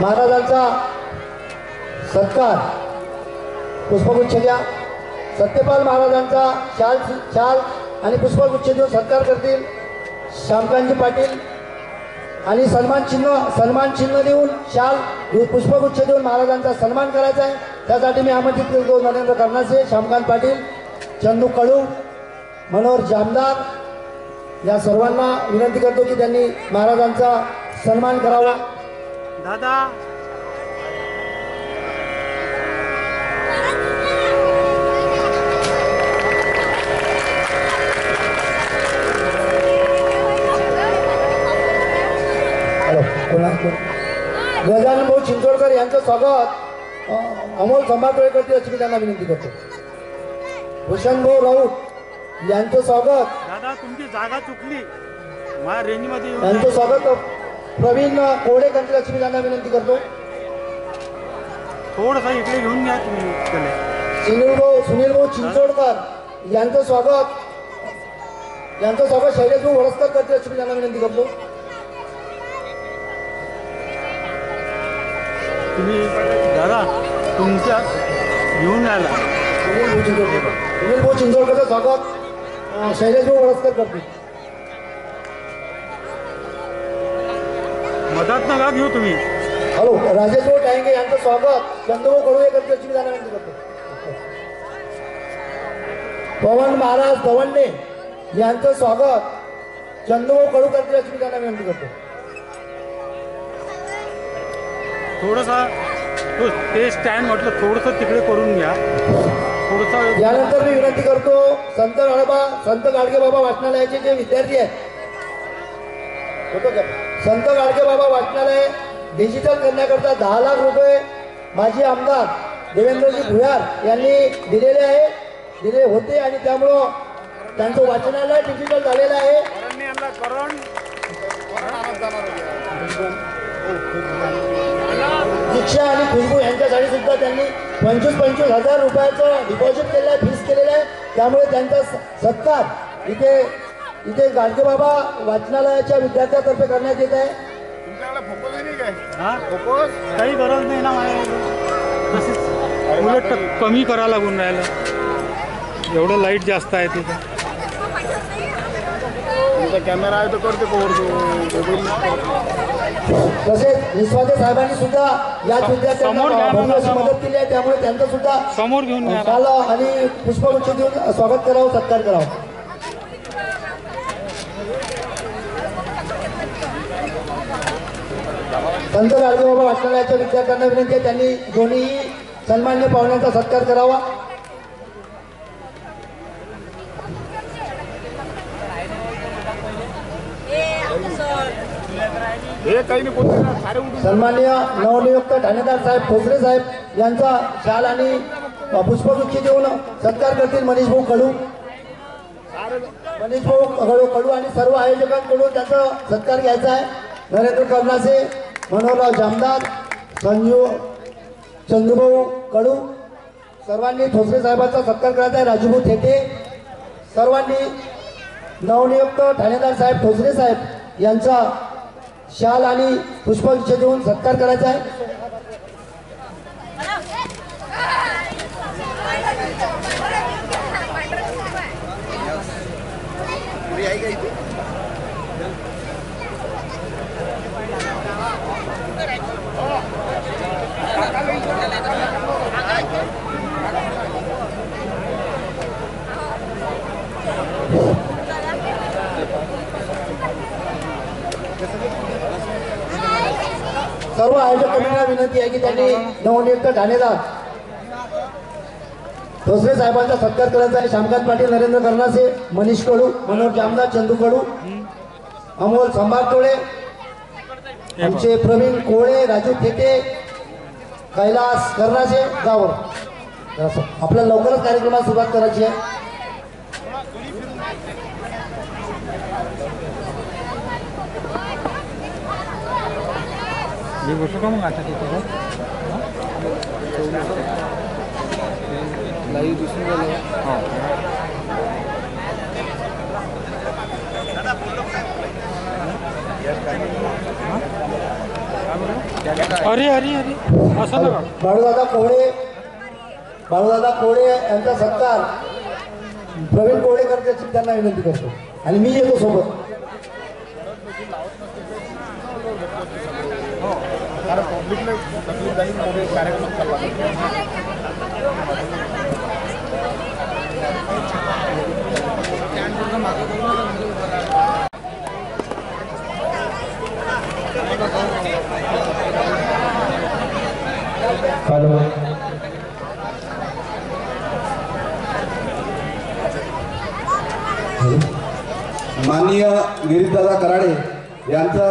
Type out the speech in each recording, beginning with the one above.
महाराजांचा सत्कार पुष्पगुच्छ द्या। सत्यपाल महाराजांचा शाल आणि पुष्पगुच्छ देऊन सत्कार करतील श्यामकांतजी पाटील आणि सन्मान चिन्ह देऊन शाल पुष्पगुच्छ देऊन महाराजांचा सन्मान करायचा आहे। त्यासाठी मी आमंत्रित करतो नरेंद्र कर्णासे, श्यामकांत पाटील, चंदू कडू, मनोहर जामदार या सर्वांना विनंती करतो की त्यांनी महाराजांचा सन्मान करावा। दादा गजानन भाऊ चिंचोडकर यांचं स्वागत अमोल संभाटोळे करतील अशी मी त्यांना विनंती करतो। भूषण भाऊ राऊत यांचं स्वागत, दादा तुमची जागा चुकली माझ्या रेंजमध्ये यांचं स्वागत प्रवीण कोडे करतील अशी मी त्यांना विनंती करतो। थोडंसं इकडे घेऊन घ्या तुम्ही। सुनील भाऊ चिंचोडकर यांचं स्वागत शैलेश भाऊ वडसकर करतील अशी मी त्यांना विनंती करतो। तुम्ही दादा तुमच्या घेऊन आला। सुनील भाऊ चिंचोडकरचं स्वागत शैलेश भाऊ वडसकर करतील। मदत नका घेऊ तुम्ही। हॅलो, राजेश भाऊ टांगे यांचं स्वागत चंदू कडू करतील अशी मी त्यांना विनंती करतो। पवन महाराज दवंडे यांचं स्वागत चंदू कडू करतील अशी मी त्यांना विनंती करतो। थोडंसं ते स्टँड म्हटलं थोडंसं तिकडे करून घ्या थोडंसं। यानंतर मी विनंती करतो संत गाडगे बाबा वाचनालयाचे जे विद्यार्थी आहेत, होतो का संत गाडगे बाबा वाचनालय डिजिटल करण्याकरता 10 लाख रुपये माजी आमदार देवेंद्रजी भुयार यांनी दिले होते आणि त्यामुळं त्यांचं वाचनालय डिजिटल झालेलं आहे। दीक्षा आणि खुशबू यांच्यासाठी सुद्धा त्यांनी 25,000 रुपयाचं डिपॉझिट केलेलं आहे, फीस केलेलं आहे। त्यामुळे त्यांचा सत्कार इथे गाडगे बाबा वाचनालयाच्या विद्यार्थ्यांतर्फे करण्यात येत आहे। काही गरज नाही ना, उलट कमी करा लागून राहिलं, एवढं लाईट जास्त आहे तिथं। कॅमेरा आहे तो करते तसेच निस्वाते साहेबांनी सुद्धा याच विद्यार्थ्यांना मदत केली आहे, त्यामुळे त्यांचं सुद्धा समोर घेऊन शाल आणि पुष्पगुच्छ देऊन स्वागत करावं, सत्कार करावं। संत गाडगे बाबा वाचनालयाच्या विद्यार्थ्यांना विनंती आहे त्यांनी दोन्ही सन्मान्य पाहुण्यांचा सत्कार करावा। सन्माननीय नवनियुक्त ठाणेदार साहेब ठोसरे साहेब यांचा शाल आणि पुष्पगुच्छ देऊन सत्कार करतील मनीष भाऊ कडू आणि सर्व आयोजकांकडून त्याचा सत्कार घ्यायचा आहे। नरेंद्र कर्णासे, मनोहरराव जामदार, चंदूभाऊ कडू सर्वांनी ठोसरे साहेबांचा सत्कार करायचा आहे। राजूभाऊ थेटे सर्वांनी नवनियुक्त ठाणेदार साहेब ठोसरे साहेब यांचा शाल आणि पुष्पगुच्छ देऊन सत्कार करायचा आहे। सर्व आयोजक कमिटीला विनंती आहे की त्यांनी नवनियुक्त ठाणेदार ठोसरे साहेबांचा सत्कार करायचा आहे। श्यामकांत पाटील, नरेंद्र कर्णासे, मनीष कडू, मनोहर जामदार, चंदू कडू, अमोल संभाटोळे, आमचे प्रवीण कोळे, राजू थेटे, कैलास कर्णासे गावर। आपल्याला लवकरच कार्यक्रमाला सुरुवात करायची आहे। बसू का मग आता तिथे लाईव्ह दिसून गेलं। हां अरे अरे अरे असं नका. बाळूदादा कोळे यांचा सत्कार प्रवीण कोळेकर त्याची त्यांना विनंती करतो आणि मी येतो सोबत. हॅलो. माननीय गिरीशदादा कराडे यांचा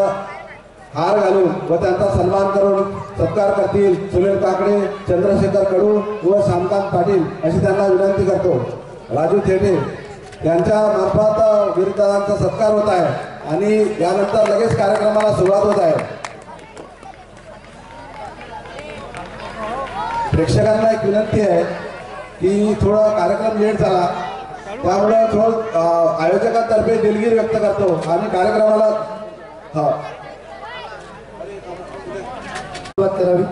हार घालून व त्यांचा सन्मान करून सत्कार करतील सुनील काकडे, चंद्रशेखर कडू व शामकांत पाटील अशी त्यांना विनंती करतो. राजू थेटे यांच्या मार्फत गिरीशदादांचा सत्कार होत आहे आणि यानंतर लगेच कार्यक्रमाला सुरुवात होत आहे. प्रेक्षकांना एक विनंती आहे की थोडा कार्यक्रम लेट झाला त्यामुळे थोडं आयोजकांतर्फे दिलगिरी व्यक्त करतो आणि कार्यक्रमाला सुरुवात करावी.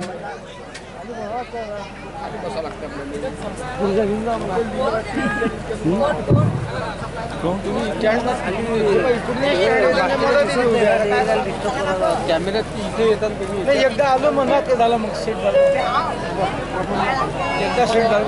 एकदा आलो म्हणा ते झालं मग सेट झालं एकदा सेट झालं